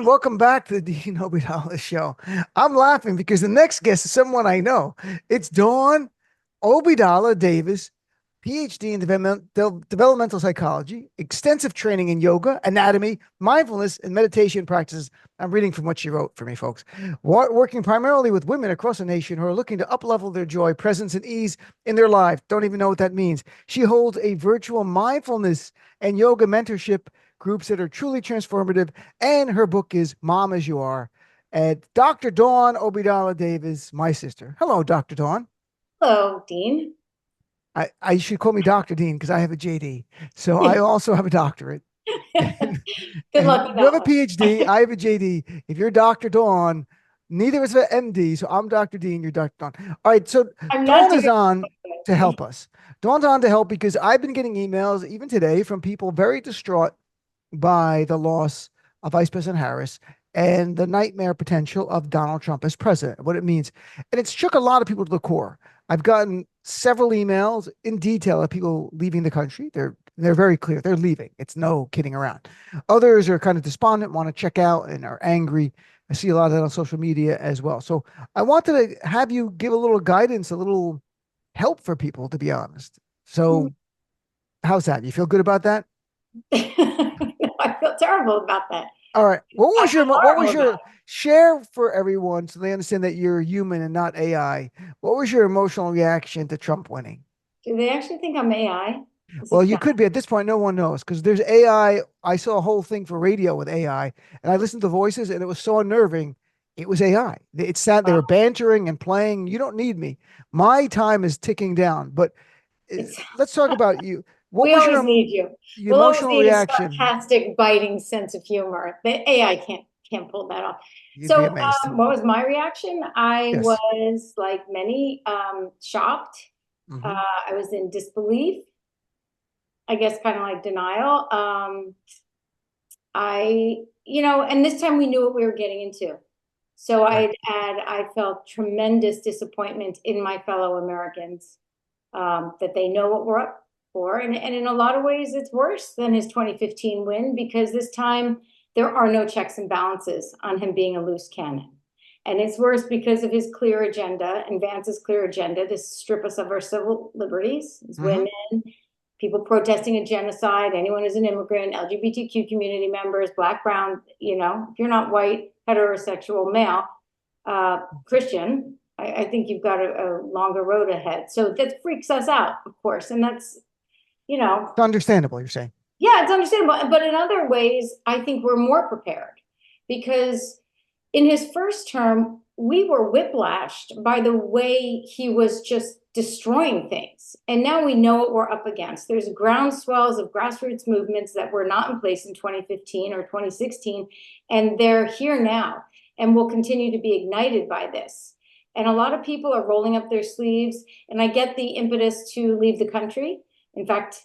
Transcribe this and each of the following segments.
Welcome back to the Dean Obeidallah show. I'm laughing because the next guest is someone I know. It's Dawn Obeidallah Davis, PhD in developmental psychology, extensive training in yoga, anatomy, mindfulness, and meditation practices. I'm reading from what she wrote for me, folks. Working primarily with women across the nation who are looking to uplevel their joy, presence, and ease in their life. Don't even know what that means. She holds a virtual mindfulness and yoga mentorship groups that are truly transformative. And her book is Mom as You Are. And Dr. Dawn Obeidallah Davis, my sister. Hello, Dr. Dawn. Hello, Dean. I should call me Dr. Dean because I have a JD. So I also have a doctorate. And, Good luck with you have that a PhD. one. I have a JD. If you're Dr. Dawn, neither of us have an MD. So I'm Dr. Dean. You're Dr. Dawn. All right. So I'm not Dawn doing is on to it. help us. Dawn's on to help because I've been getting emails even today from people very distraught by the loss of Vice President Harris and the nightmare potential of Donald Trump as president, what it means. And it's shook a lot of people to the core. I've gotten several emails in detail of people leaving the country. They're very clear. They're leaving. It's no kidding around. Others are kind of despondent, want to check out, and are angry. I see a lot of that on social media as well. So I wanted to have you give a little guidance, a little help for people, to be honest. So how's that? You feel good about that? I feel terrible about that. All right. I feel What was horrible about your share for everyone so they understand that you're human and not AI? What was your emotional reaction to Trump winning? it. Do they actually think I'm AI? This Well, is you bad. could be at this point, no one knows because there's AI. I saw a whole thing for radio with AI and I listened to voices and it was so unnerving. It was AI. It's sad they were Wow. bantering and playing. You don't need me. My time is ticking down. But It's let's talk about you. What we was always need you. your We'll always emotional need a reaction? sarcastic, biting sense of humor. The AI can't pull that off. You'd be So, amazed. what was my reaction? I Yes. was like many, shocked. Uh, Hmm. I was in disbelief. I guess kind of like denial. And this time we knew what we were getting into. So Right. I felt tremendous disappointment in my fellow Americans, that they know what we're up for. And in a lot of ways, it's worse than his 2015 win because this time there are no checks and balances on him being a loose cannon. And it's worse because of his clear agenda and Vance's clear agenda to strip us of our civil liberties as women, Hmm. people protesting a genocide, anyone who's an immigrant, LGBTQ community members, black, brown, if you're not white, heterosexual, male, Christian, I think you've got a longer road ahead. So that freaks us out, of course. And that's, you know, It's understandable, you're saying. yeah, it's understandable. But in other ways, I think we're more prepared because in his first term, we were whiplashed by the way he was just destroying things. And now we know what we're up against. There's groundswells of grassroots movements that were not in place in 2015 or 2016, and they're here now and will continue to be ignited by this. And a lot of people are rolling up their sleeves, and I get the impetus to leave the country. In fact,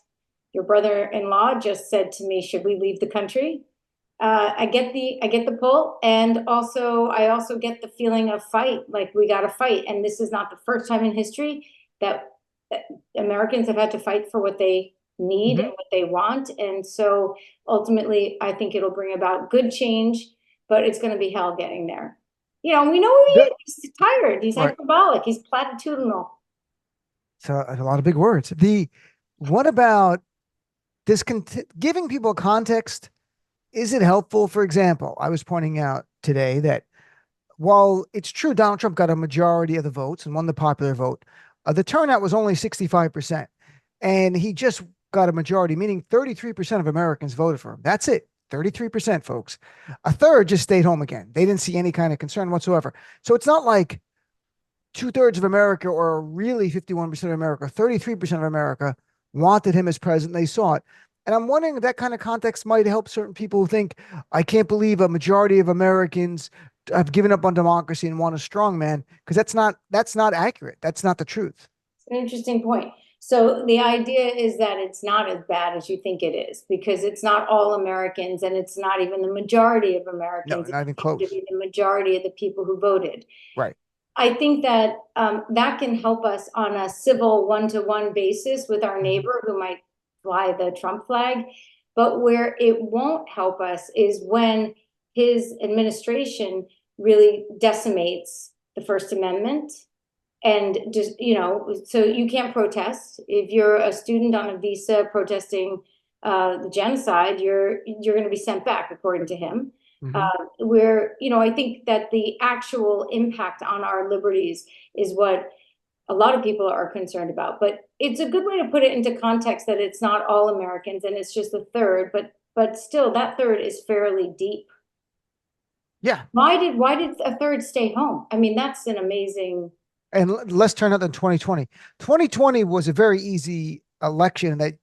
your brother-in-law just said to me, "Should we leave the country?" I get the pull, and I also get the feeling of fight. Like we got to fight, and this is not the first time in history that Americans have had to fight for what they need and Hmm. what they want. And so ultimately, I think it'll bring about good change, but it's going to be hell getting there. We know who he The, is. He's tired. He's right. hyperbolic. He's platitudinal. So a lot of big words. What about this? Giving people context, is it helpful? For example, I was pointing out today that while it's true Donald Trump got a majority of the votes and won the popular vote, the turnout was only 65%. And he just got a majority, meaning 33% of Americans voted for him. That's it. 33%, folks. A third just stayed home again. They didn't see any kind of concern whatsoever. So it's not like two-thirds of America, or really 51% of America, 33% of America wanted him as president. They saw it. And I'm wondering if that kind of context might help certain people who think, I can't believe a majority of Americans have given up on democracy and want a strong man, because that's not accurate. That's not the truth. It's an interesting point. So the idea is that it's not as bad as you think it is because it's not all Americans and it's not even the majority of No, Americans. It not even seems to close. be the majority of the people who voted. Right. I think that that can help us on a civil one-to-one basis with our Mhm. neighbor who might fly the Trump flag. But where it won't help us is when his administration really decimates the First Amendment. And just, so you can't protest. If you're a student on a visa protesting the genocide, you're going to be sent back, according to him. Hmm. Where, I think that the actual impact on our liberties is what a lot of people are concerned about. But it's a good way to put it into context that it's not all Americans and it's just a third, but still that third is fairly deep. Yeah. Why did a third stay home? I mean, that's an amazing. And let's turn out than 2020. 2020 was a very easy election that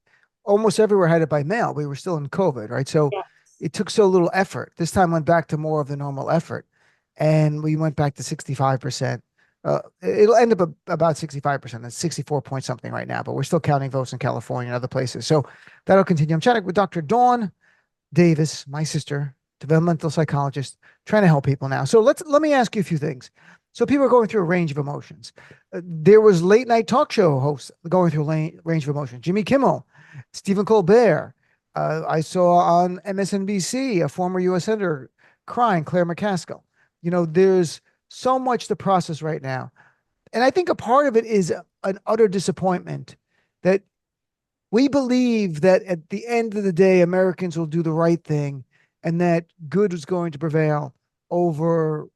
almost everywhere had it by mail. We were still in COVID, right? So Yeah. it took so little effort. This time went back to more of the normal effort. And we went back to 65%. It'll end up about 65%. That's 64 point something right now, but we're still counting votes in California and other places. So that'll continue. I'm chatting with Dr. Dawn Davis, my sister, developmental psychologist, trying to help people now. So let me ask you a few things. So people are going through a range of emotions. There was late night talk show hosts going through a range of emotions. Jimmy Kimmel, Stephen Colbert. I saw on MSNBC a former U.S. senator crying, Claire McCaskill. There's so much to process right now, and I think a part of it is an utter disappointment that we believe that at the end of the day, Americans will do the right thing and that good is going to prevail over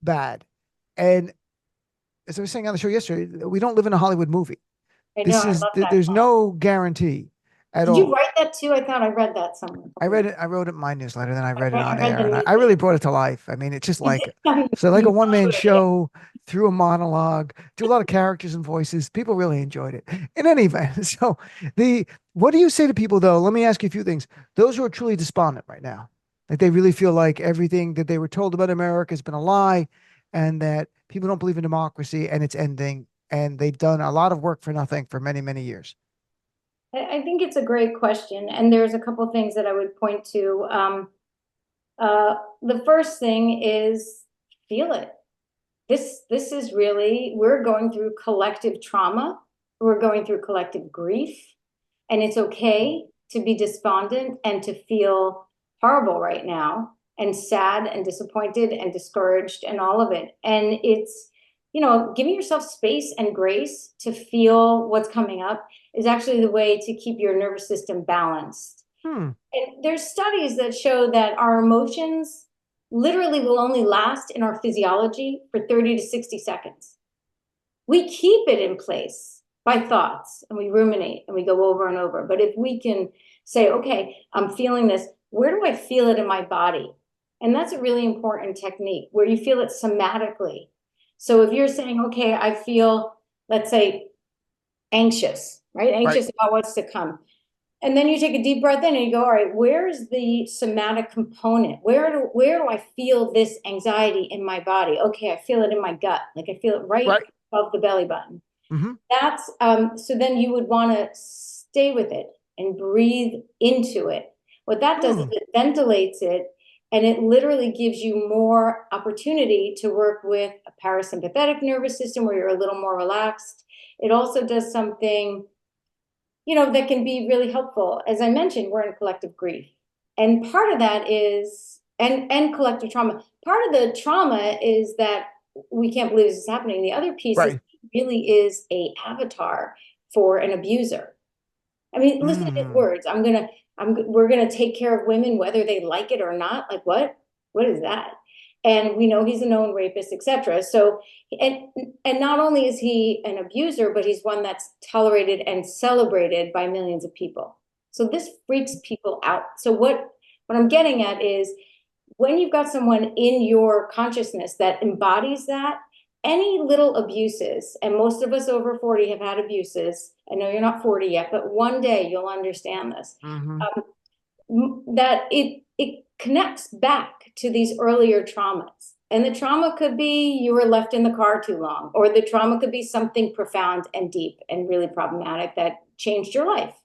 bad. And as I was saying on the show yesterday, we don't live in a Hollywood movie. I know, I love that There's song. no guarantee at Did you all. write that too? I thought I read that somewhere. I read it. I wrote it in my newsletter, then I read it I on read air, the and I news. really brought it to life. I mean, it's just You like did tell me so like a you one man wrote it, yeah. show through a monologue, through a lot of characters and voices. People really enjoyed it. In any event, so the what do you say to people though? Let me ask you a few things. Those who are truly despondent right now, like they really feel like everything that they were told about America has been a lie, and that people don't believe in democracy and it's ending, and they've done a lot of work for nothing for many, many years. I think it's a great question, and there's a couple things that I would point to. The first thing is feel it. This is really, we're going through collective trauma. We're going through collective grief, and it's okay to be despondent and to feel horrible right now and sad and disappointed and discouraged and all of it. And it's, giving yourself space and grace to feel what's coming up is actually the way to keep your nervous system balanced. Hmm. And there's studies that show that our emotions literally will only last in our physiology for 30 to 60 seconds. We keep it in place by thoughts and we ruminate and we go over and over. But if we can say, okay, I'm feeling this, where do I feel it in my body? And that's a really important technique where you feel it somatically. So if you're saying, okay, I feel, let's say, anxious, right? Right. Anxious about what's to come. And then you take a deep breath in and you go, all right, where's the somatic component? Where do I feel this anxiety in my body? Okay, I feel it in my gut. Like I feel it right Right. above the belly button. Mm-hmm. That's so then you would want to stay with it and breathe into it. What that does is Hmm. it ventilates it and it literally gives you more opportunity to work with a parasympathetic nervous system where you're a little more relaxed. It also does something that can be really helpful. As I mentioned, we're in collective grief. And part of that is, and collective trauma. Part of the trauma is that we can't believe this is happening. The other piece is Right. he really is a avatar for an abuser. I mean, listen to his Hmm. words. We're gonna take care of women whether they like it or not. Like what? What is that? And we know he's a known rapist, etc. So, and and not only is he an abuser, but he's one that's tolerated and celebrated by millions of people. So this freaks people out. So what I'm getting at is when you've got someone in your consciousness that embodies that, any little abuses, and most of us over 40 have had abuses. I know you're not 40 yet, but one day you'll understand this. Mm-hmm. That it connects back to these earlier traumas. And the trauma could be you were left in the car too long, or the trauma could be something profound and deep and really problematic that changed your life.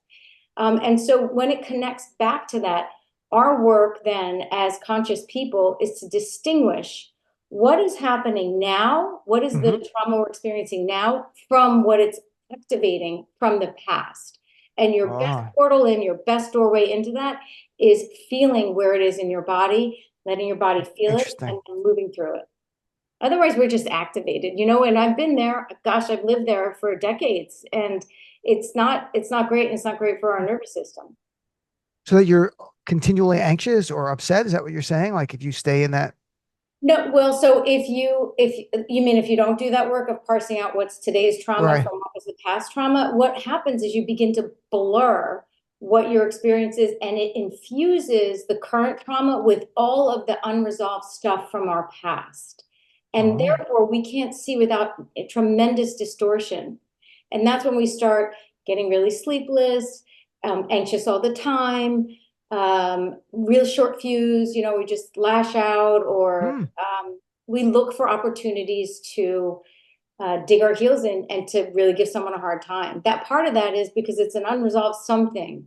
And so when it connects back to that, our work then as conscious people is to distinguish what is happening now, what is the Mm-hmm. trauma we're experiencing now from what it's activating from the past. And your best Oh. portal in, your best doorway into that is feeling where it is in your body, letting your body feel it Interesting. and then moving through it. Otherwise, we're just activated, you know, and I've been there. Gosh, I've lived there for decades, and it's not great, and it's not great for our nervous system. So that you're continually anxious or upset? Is that what you're saying? Like if you stay in that, No, well, so if you don't do that work of parsing out what's today's trauma right? from what was the past trauma, what happens is you begin to blur what your experience is, and it infuses the current trauma with all of the unresolved stuff from our past. And Oh, therefore, we can't see without a tremendous distortion. And that's when we start getting really sleepless, anxious all the time, real short fuse, you know, we just lash out, or hmm. we look for opportunities to dig our heels in and to really give someone a hard time. That part of that is because it's an unresolved something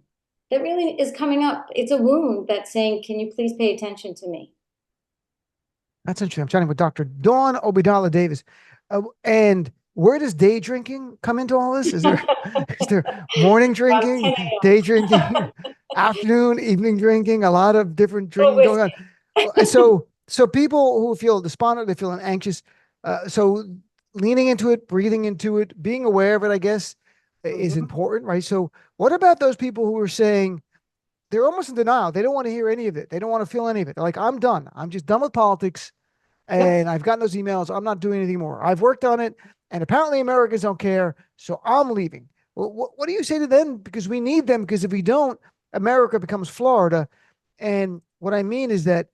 that really is coming up. It's a wound that's saying, can you please pay attention to me? That's interesting. I'm chatting with Dr. Dawn Obeidallah Davis. And where does day drinking come into all this? Is there is there morning 10 drinking, a.m. day drinking, afternoon, evening drinking, a lot of different Oh, drinking going on. whiskey. So people who feel despondent, they feel anxious. So leaning into it, breathing into it, being aware of it, I guess, is Mhm. important, right? So what about those people who are saying they're almost in denial? They don't want to hear any of it. They don't want to feel any of it. They're like, I'm done. I'm just done with politics Yep. and I've gotten those emails. I'm not doing anything more. I've worked on it, and apparently Americans don't care, so I'm leaving. Well, what do you say to them? Because we need them. Because if we don't, America becomes Florida. And what I mean is that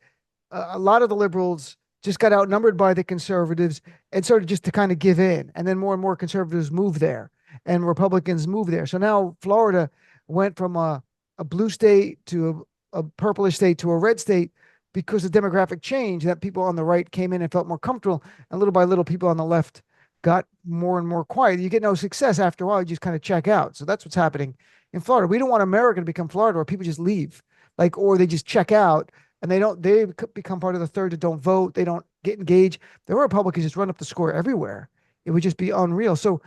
a lot of the liberals just got outnumbered by the conservatives and started just to kind of give in. And then more and more conservatives move there, and Republicans move there. So now Florida went from a blue state to a purplish state to a red state because of demographic change, that people on the right came in and felt more comfortable, and little by little people on the left got more and more quiet. You get no success after a while, you just kind of check out. So that's what's happening in Florida. We don't want America to become Florida where people just leave, like, or they just check out and they become part of the third that don't vote, they don't get engaged. The Republicans just run up the score everywhere. It would just be unreal. So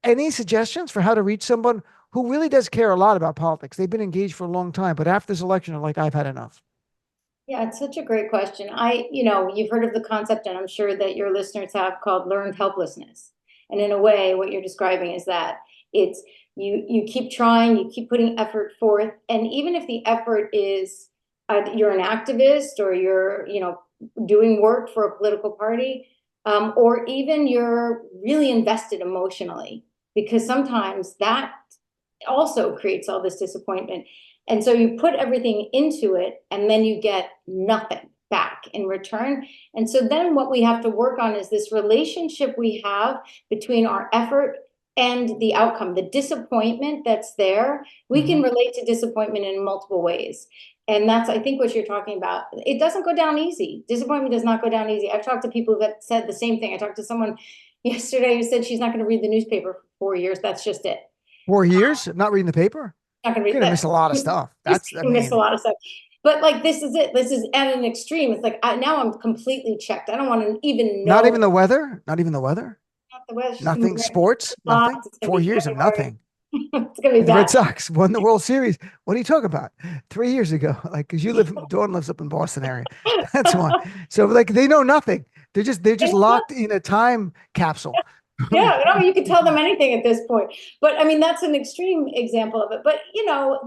any suggestions for how to reach someone who really does care a lot about politics? They've been engaged for a long time, but after this election, they're like, I've had enough. Yeah, it's such a great question. You've heard of the concept, and I'm sure that your listeners have, called learned helplessness. And in a way, what you're describing is that it's you keep trying, you keep putting effort forth, and even if the effort is you're an activist, or you're doing work for a political party, or even you're really invested emotionally, because sometimes that also creates all this disappointment. And so you put everything into it, and then you get nothing back in return. And so then what we have to work on is this relationship we have between our effort and the outcome, the disappointment that's there. We Mm-hmm. can relate to disappointment in multiple ways. And that's, I think, what you're talking about. It doesn't go down easy. Disappointment does not go down easy. I've talked to people that said the same thing. I talked to someone yesterday who said she's not going to read the newspaper for 4 years. That's just it. 4 years not reading the paper? Not gonna You're read gonna miss that. a lot of stuff. Just That's, I miss a mean, lot of stuff. But like, this is it. This is at an extreme. It's like now I'm completely checked. I don't want to even not know even the weather, not even the weather, the weather. It's just gonna be nothing, sports, nothing. lots. It's gonna 4 years of be nothing. February. It's gonna be The Red bad. Sox won the World Series. What are you talking about? 3 years ago, like, because Dawn lives up in Boston area. That's why. So like, they know nothing. They're just locked in a time capsule. Yeah, no, you could tell them anything at this point. But I mean, that's an extreme example of it. But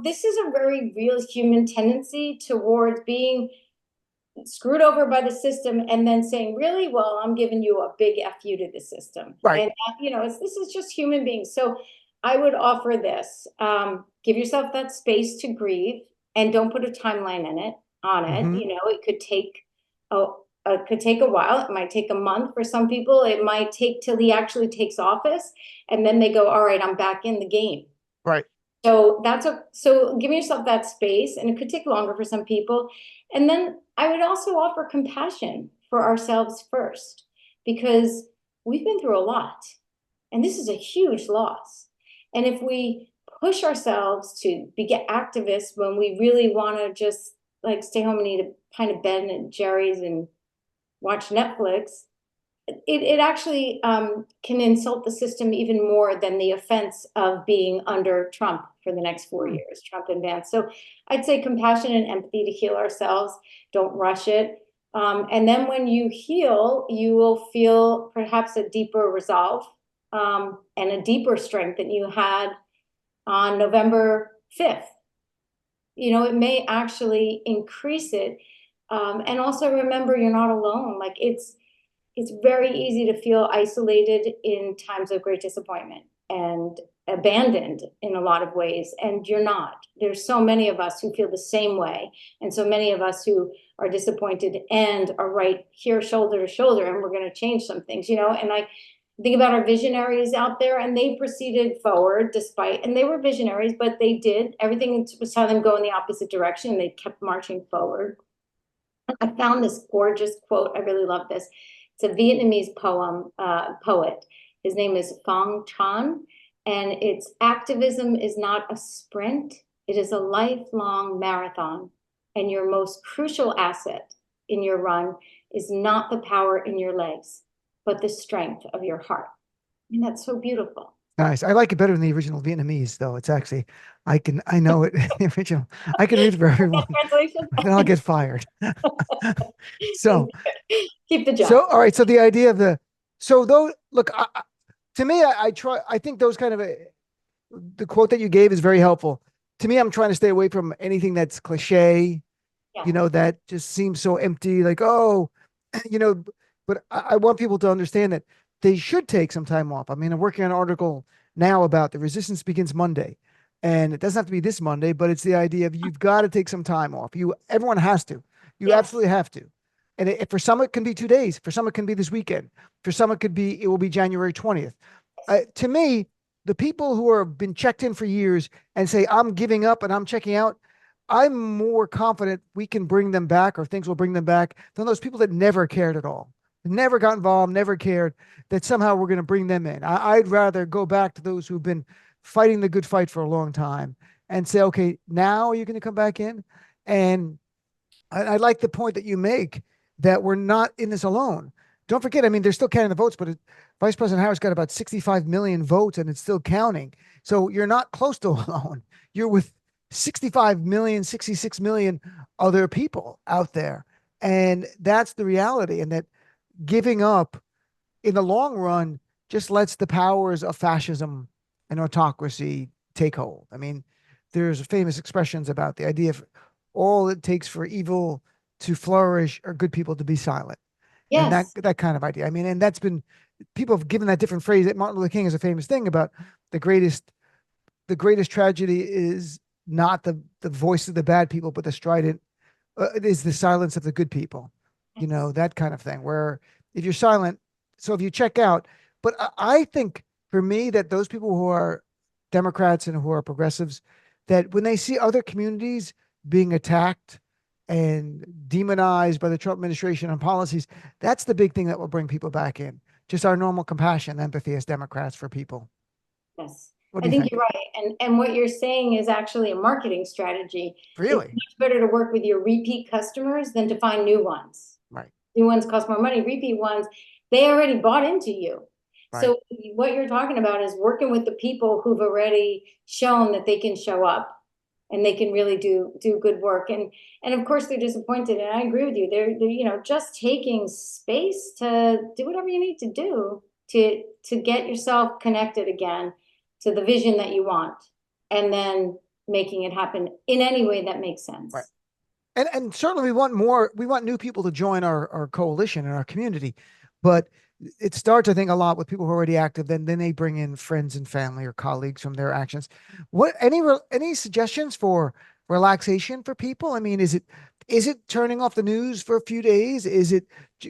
this is a very real human tendency towards being screwed over by the system, and then saying, really, well, I'm giving you a big F you to the system. Right. And this is just human beings. So I would offer this: give yourself that space to grieve, and don't put a timeline in it on it. Mm-hmm. It could take a while. It might take a month for some people. It might take till he actually takes office, and then they go, all right, I'm back in the game. Right. So giving yourself that space, and it could take longer for some people. And then I would also offer compassion for ourselves first, because we've been through a lot, and this is a huge loss. And if we push ourselves to get activists when we really want to just like stay home and eat a pint of Ben and Jerry's and watch Netflix, it actually can insult the system even more than the offense of being under Trump for the next 4 years, Trump and Vance. So I'd say compassion and empathy to heal ourselves. Don't rush it. And then when you heal, you will feel perhaps a deeper resolve and a deeper strength than you had on November 5th. It may actually increase it. And also remember, you're not alone. Like it's very easy to feel isolated in times of great disappointment and abandoned in a lot of ways. And you're not. There's so many of us who feel the same way. And so many of us who are disappointed and are right here, shoulder to shoulder, and we're going to change some things, and I think about our visionaries out there, and they proceeded forward and they were visionaries, but they did everything was telling them go in the opposite direction. And they kept marching forward. I found this gorgeous quote. I really love this. It's a Vietnamese poet. His name is Phong Tran, and it's activism is not a sprint. It is a lifelong marathon. And your most crucial asset in your run is not the power in your legs, but the strength of your heart. And that's so beautiful. Nice. I like it better than the original Vietnamese, though. It's actually, I know it, the original. I can read it for everyone, Translation? but then I'll get fired. So, Keep the job. all right. So the idea of so though, look, to me, I think those kind of, the quote that you gave is very helpful. To me, I'm trying to stay away from anything that's cliche, Yeah. that just seems so empty, like, oh, you know, but I want people to understand that they should take some time off. I mean, I'm working on an article now about the resistance begins Monday. And it doesn't have to be this Monday, but it's the idea of you've got to take some time off. Everyone has to. You Yes. absolutely have to. And for some, it can be 2 days. For some, it can be this weekend. For some, it will be January 20th. To me, the people who have been checked in for years and say, I'm giving up and I'm checking out, I'm more confident we can bring them back or things will bring them back than those people that never cared at all, never got involved, never cared, that somehow we're going to bring them in. I'd rather go back to those who've been fighting the good fight for a long time and say, okay, now are you going to come back in? And I like the point that you make that we're not in this alone. Don't forget, I mean, they're still counting the votes, but Vice President Harris got about 65 million votes and it's still counting. So you're not close to alone. You're with 65 million, 66 million other people out there. And that's the reality. And that giving up in the long run just lets the powers of fascism and autocracy take hold. I mean, there's famous expressions about the idea of all it takes for evil to flourish are good people to be silent. And that Yes. that kind of idea. I mean, and that's been people have given that different phrase. That Martin Luther King is a famous thing about the greatest tragedy is not the voice of the bad people, but the strident it is the silence of the good people. That kind of thing. Where if you're silent, so if you check out, but I think for me that those people who are Democrats and who are progressives, that when they see other communities being attacked and demonized by the Trump administration and policies, that's the big thing that will bring people back in. Just our normal compassion, empathy as Democrats for people. Yes. What do I you think think? you're right. And what you're saying is actually a marketing strategy. It's Really? much better to work with your repeat customers than to find new ones. Right. New ones cost more money. Repeat ones, they already bought into you. Right. So what you're talking about is working with the people who've already shown that they can show up and they can really do good work. And of course they're disappointed. And I agree with you. They're just taking space to do whatever you need to do to get yourself connected again to the vision that you want, and then making it happen in any way that makes Right. sense. And certainly we want new people to join our coalition and our community. But it starts, I think, a lot with people who are already active. Then they bring in friends and family or colleagues from their actions. Any suggestions for relaxation for people? I mean, is it turning off the news for a few days? Is it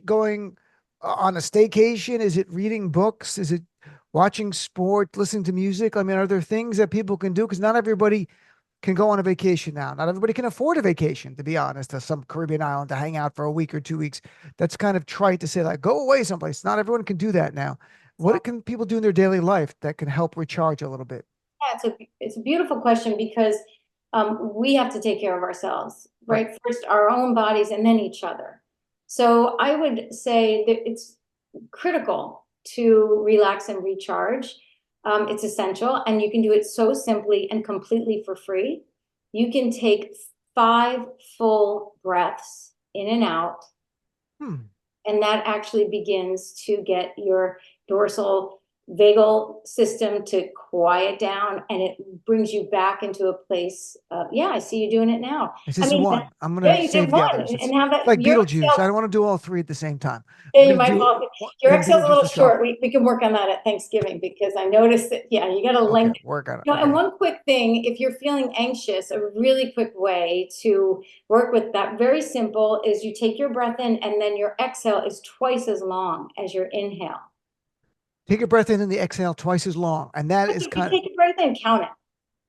going on a staycation? Is it reading books? Is it watching sport, listening to music? I mean, are there things that people can do? Because not everybody can go on a vacation now. Not everybody can afford a vacation, to be honest, to some Caribbean island to hang out for a week or 2 weeks. That's kind of trite to say, like, go away someplace. Not everyone can do that now. What Exactly. can people do in their daily life that can help recharge a little bit? Yeah, it's a beautiful question because we have to take care of ourselves, Right. right? First, our own bodies and then each other. So I would say that it's critical to relax and recharge. It's essential, and you can do it so simply and completely for free. You can take 5 full breaths in and out, Hmm. and that actually begins to get your dorsal vagal system to quiet down, and it brings you back into a place of, yeah, I see you doing it now. This I is mean, one. I'm yeah, gonna you did save the one, others. and It's how that like your Beetlejuice. exhale, I don't want to do all three at the same time. yeah, I'm you gonna might do fall. one. Your I'm gonna do exhale's a just little a sharp. short. We can work on that at Thanksgiving, because I noticed that, yeah, you got to Okay, lengthen. work on it. And Okay. one quick thing, if you're feeling anxious, a really quick way to work with that, very simple, is you take your breath in, and then your exhale is twice as long as your inhale. Take a breath in and the exhale twice as long, and that is If you kind of. take a breath in, count it,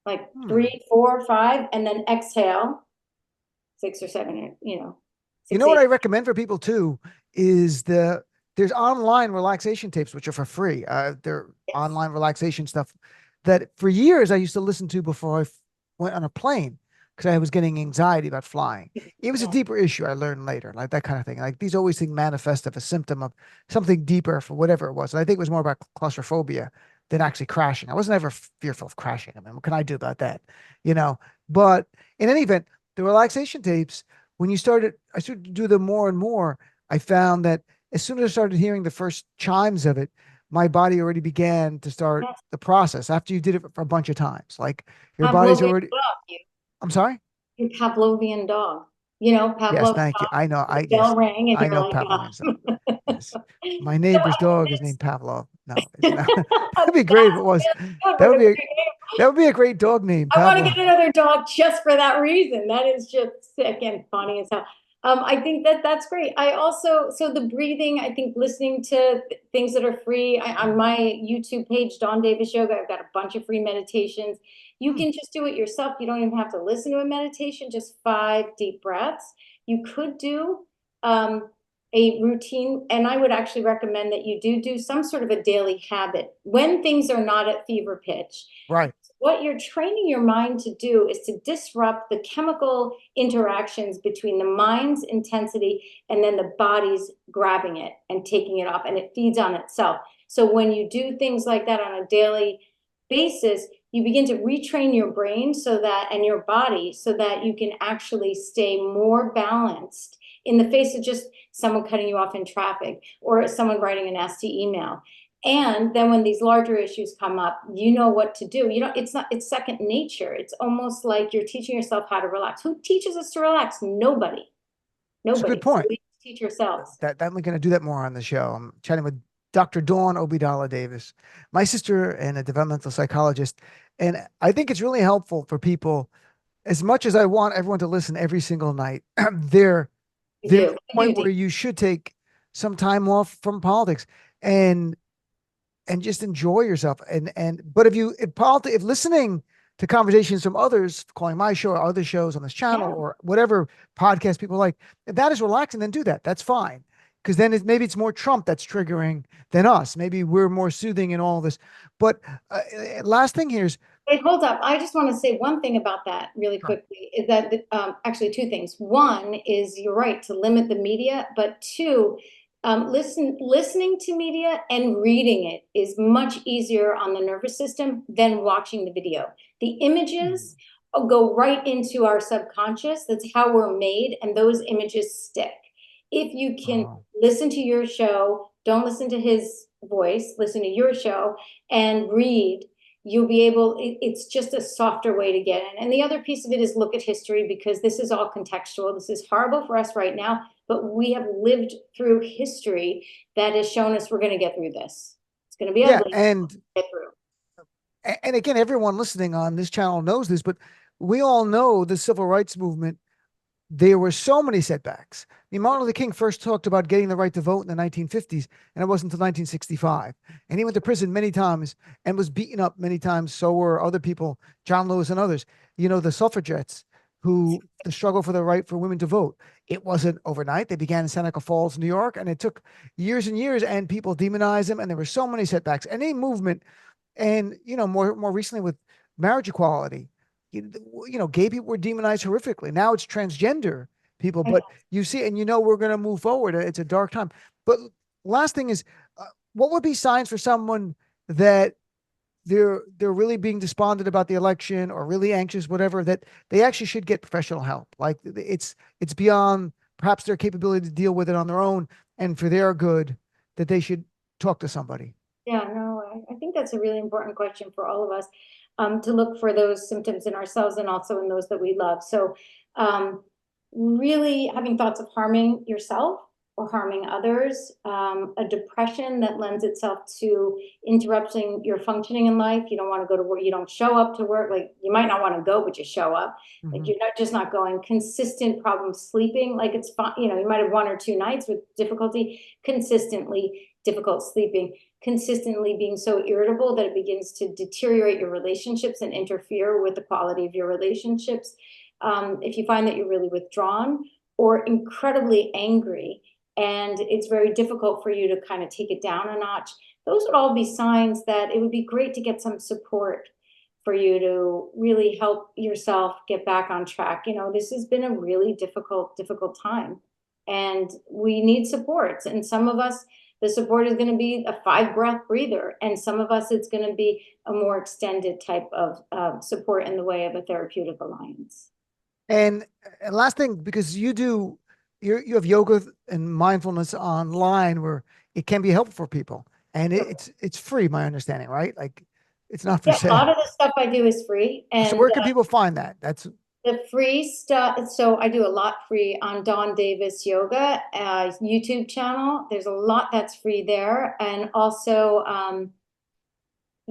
like Hmm. 3, 4, 5, and then exhale 6 or 7, You 6, know what 8. I recommend for people too is there's online relaxation tapes which are for free. They're Yes. online relaxation stuff that for years I used to listen to before went on a plane because I was getting anxiety about flying. It was a Yeah. deeper issue I learned later, like that kind of thing. Like these always things manifest of a symptom of something deeper for whatever it was. And I think it was more about claustrophobia than actually crashing. I wasn't ever fearful of crashing. I mean, what can I do about that? You know, but in any event, the relaxation tapes when I started to do them more and more, I found that as soon as I started hearing the first chimes of it, my body already began to start Yes. the process after you did it for a bunch of times. Like your body's Pavlovian already, dog. I'm sorry? Your Pavlovian dog. Yes, Pavlov's thank you. dog. I know. The bell rang, and I you're know like, Pavlovian stuff. Yes. My So neighbor's dog is this, named Pavlov. No, it's not. That'd be that's great if it was. really good. That What would a be a, great name. that would be a great dog name, I want to Pavlov. get another dog just for that reason. That is just sick and funny as hell. I think that that's great. I also, so the breathing, I think listening to things that are free on my YouTube page, Dawn Davis Yoga, I've got a bunch of free meditations. You Hmm. can just do it yourself. You don't even have to listen to a meditation, just 5 deep breaths. You could do a routine, and I would actually recommend that you do some sort of a daily habit when things are not at fever pitch. Right. What you're training your mind to do is to disrupt the chemical interactions between the mind's intensity and then the body's grabbing it and taking it off, and it feeds on itself. So when you do things like that on a daily basis, you begin to retrain your brain and your body so that you can actually stay more balanced in the face of just someone cutting you off in traffic or someone writing a nasty email. And then when these larger issues come up, you know what to do. It's second nature. It's almost like you're teaching yourself how to relax. Who teaches us to relax? Nobody. It's a good Nobody. So point. we teach ourselves. That we're going to do that more on the show. I'm chatting with Dr. Dawn Obeidallah Davis, my sister and a developmental psychologist. And I think it's really helpful for people, as much as I want everyone to listen every single night, there, You there's do. a You point do. where you should take some time off from politics and just enjoy yourself. But if listening to conversations from others, calling my show or other shows on this channel Yeah. or whatever podcast people like, if that is relaxing, then do that. That's fine. Because then maybe it's more Trump that's triggering than us. Maybe we're more soothing in all this. But last thing here is, Wait, hold up. I just want to say one thing about that really sure. quickly is that actually two things. One is you're right to limit the media, but two, listening to media and reading it is much easier on the nervous system than watching the video. The images go right into our subconscious. That's how we're made, and those images stick. If you can Oh, listen to your show, don't listen to his voice, listen to your show and read, you'll be able, it's just a softer way to get in. And the other piece of it is look at history, because this is all contextual. This is horrible for us right now, but we have lived through history that has shown us we're going to get through this. It's going to be yeah. ugly, get through. And again, everyone listening on this channel knows this, but we all know the civil rights movement, there were so many setbacks. I mean, Martin Luther King first talked about getting the right to vote in the 1950s, and it wasn't until 1965. And he went to prison many times and was beaten up many times. So were other people, John Lewis and others. The suffragettes, the struggle for the right for women to vote. It wasn't overnight. They began in Seneca Falls, New York, and it took years and years, and people demonized them. And there were so many setbacks. Any movement, and more recently with marriage equality, gay people were demonized horrifically. Now it's transgender people, but you see, and we're going to move forward. It's a dark time, but last thing is, what would be signs for someone that they're really being despondent about the election or really anxious, whatever, that they actually should get professional help? Like it's beyond perhaps their capability to deal with it on their own, and for their good, that they should talk to somebody. Yeah, no, I think that's a really important question for all of us, to look for those symptoms in ourselves and also in those that we love. So, um, really having thoughts of harming yourself or harming others, a depression that lends itself to interrupting your functioning in life. You don't want to go to work, you don't show up to work. Like you might not want to go, but you show up. Like Mhm. you're not just not going. Consistent problems sleeping. Like it's fine, you might have 1 or 2 nights with difficulty. Consistently difficult sleeping, consistently being so irritable that it begins to deteriorate your relationships and interfere with the quality of your relationships. If you find that you're really withdrawn or incredibly angry and it's very difficult for you to kind of take it down a notch, those would all be signs that it would be great to get some support for you to really help yourself get back on track. This has been a really difficult time, and we need supports. And some of us, the support is going to be a 5 breath breather, and some of us, it's going to be a more extended type of support in the way of a therapeutic alliance. And and last thing, because you have yoga and mindfulness online where it can be helpful for people, and it's free, my understanding, right? Like it's not for Yeah, a lot sale. of the stuff I do is free, So and where can people find that? That's the free stuff. So I do a lot free on Dawn Davis Yoga YouTube channel. There's a lot that's free there, and also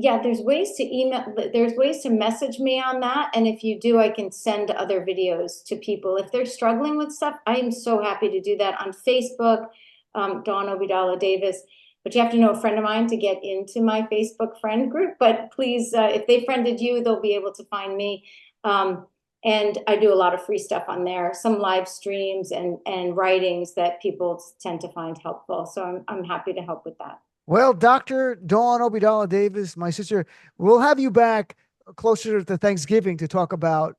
yeah, there's ways to email, there's ways to message me on that. And if you do, I can send other videos to people. If they're struggling with stuff, I am so happy to do that on Facebook, Dawn Obeidallah Davis. But you have to know a friend of mine to get into my Facebook friend group. But please, if they friended you, they'll be able to find me. And I do a lot of free stuff on there, some live streams and writings that people tend to find helpful. So I'm happy to help with that. well, Dr. Dawn Obeidallah Davis, my sister, we'll have you back closer to Thanksgiving to talk about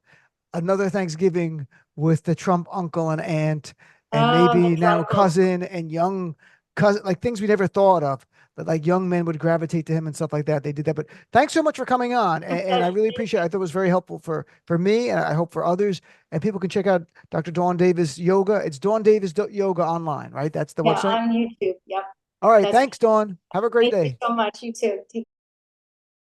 another Thanksgiving with the Trump uncle and aunt, and Oh, the maybe now Drunkle. cousin and young cousin, like things we never thought of, that like young men would gravitate to him and stuff like that. They did that. But thanks so much for coming on. And I really appreciate it. I thought it was very helpful for me, and I hope for others. And people can check out Dr. Dawn Davis Yoga. It's Dawn Davis Yoga online, right? That's the Yeah, website. on YouTube. Yep. All right. That's Thanks, Dawn. Have a great Thank you day. so much. You too. Take